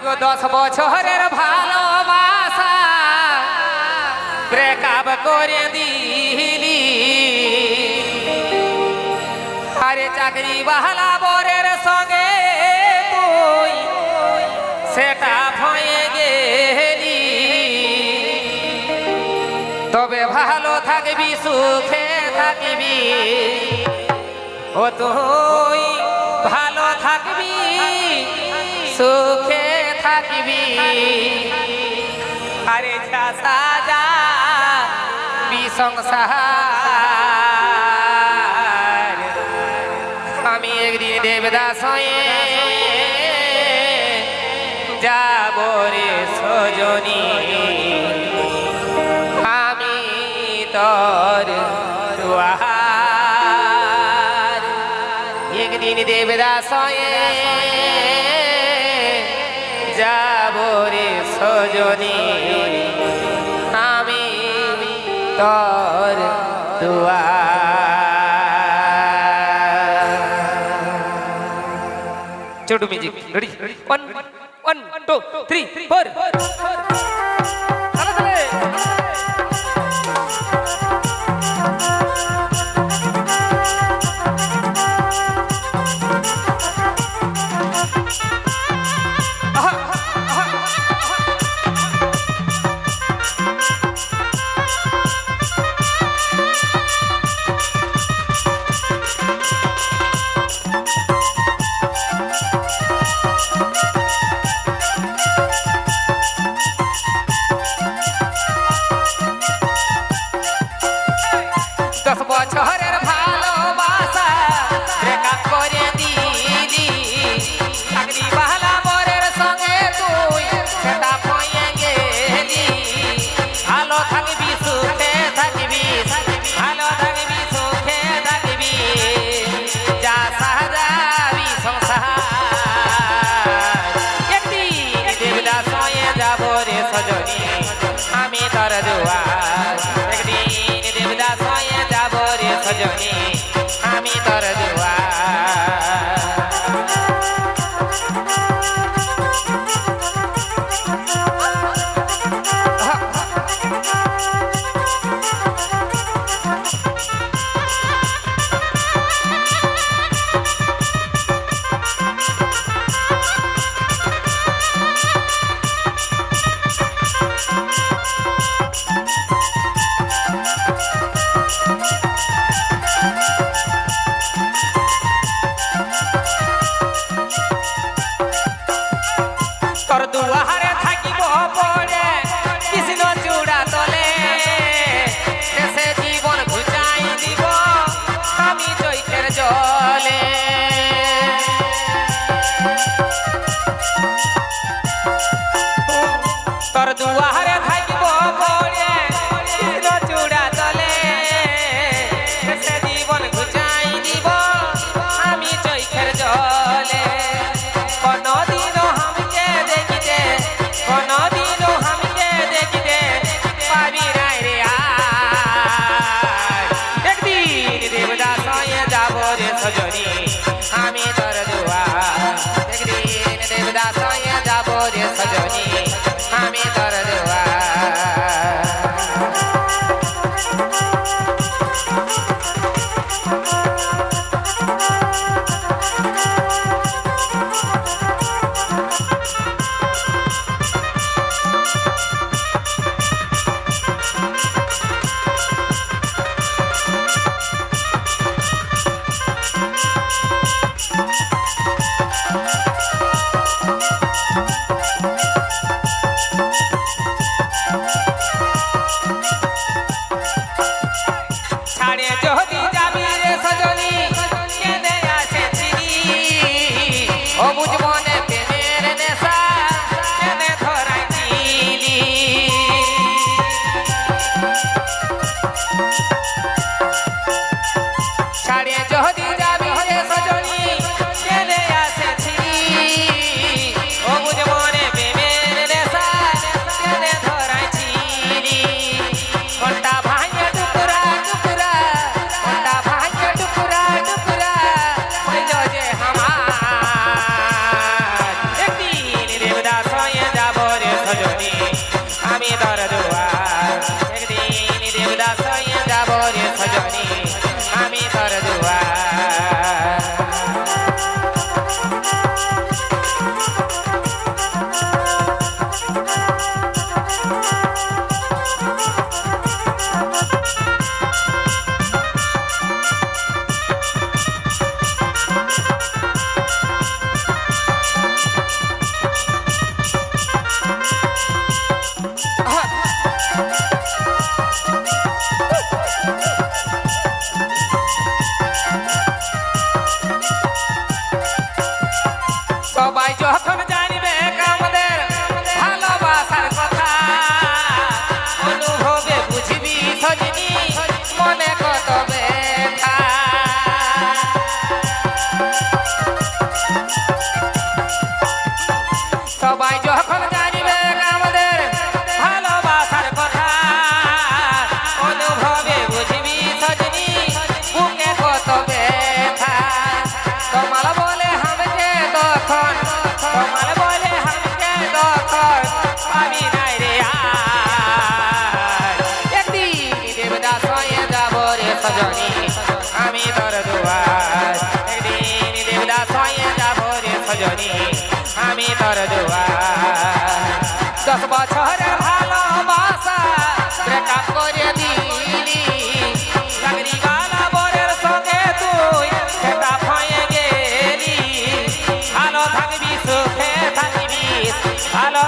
গো 10 বছরের ভালোবাসা ব্রেকআপ করে দিলি আরে চাকরি বাহালা বরের সঙ্গে তুই সেটা হয়ে গেলি তবে ভালো থাকবি সুখে থাকবি ও তুই ভালো থাকবি সুখে থাকবি আরে সাজা সংসার আমি একদিন দেবদাস হয়ে যাব রে সজনী আমি তোর দুয়ার একদিন দেবদাস হয়ে যাব রে সজনী আমি তোর দুয়ার ছোট মিউজিক রেডি 1 2 3 4 10 বছরের ভালোবাসা ব্রেকআপ করে দিলি চাকরি বাহালা বরের সঙ্গে তুই সেটা হয়ে গেলি ভালো থাকবি সুখে থাকবি ভালো থাকবি সুখে থাকবি যা সাজাবি সংসার একদিন দেবদাস হয়ে যাব রে সজনী আমি তোর দুয়ার একদিন দেবদাস হয়ে যাব রে সজনী আমি তোর দুয়ার তোর দুয়ারে থাকিব পড়ে কৃষ্ণ চূড়া তলে দেশে জীবন ঘুচাই দিব আমি চৈতের জলে তোর দুয়ারে থাকিব পড়ে কৃষ্ণ চূড়া তলে দেশে জীবন ঘুচাই দিব আমি চৈতের জলে কোনদিনও हमके देखते कोनदिनो हमके देखते पाबी নাই রে एक दिन देवदास হয়ে যাব রে সজনী আমি তোর দুয়ার एक दिन देवदास হয়ে যাব রে সজনী আমি তোর দুয়ার সবাই যখন জানবে আমাদের ভালোবাসার কথা অনুভবে বুঝবি সজনী মনে কত ব্যথা সবাই যখন জানবে আমাদের ভালোবাসার কথা অনুভবে বুঝবি সজনী বুকে কত ব্যথা তোমার বলে আমাকে তখন তোমার বলে আমাকে তখন আমি নাই রে একদিন দেবদাস হয়ে যাব রে সজনী আমি তোর দুয়ার একদিন দেবদাস হয়ে যাব রে সজনী আমি তোর দুয়ার 10 বছরের ভালোবাসা ব্রেকআপ করে দিলি চাকরিওয়ালা বরের সঙ্গে তুই সেটা হয়ে গেলি ভালো থাকবি সুখে থাকবি ভালো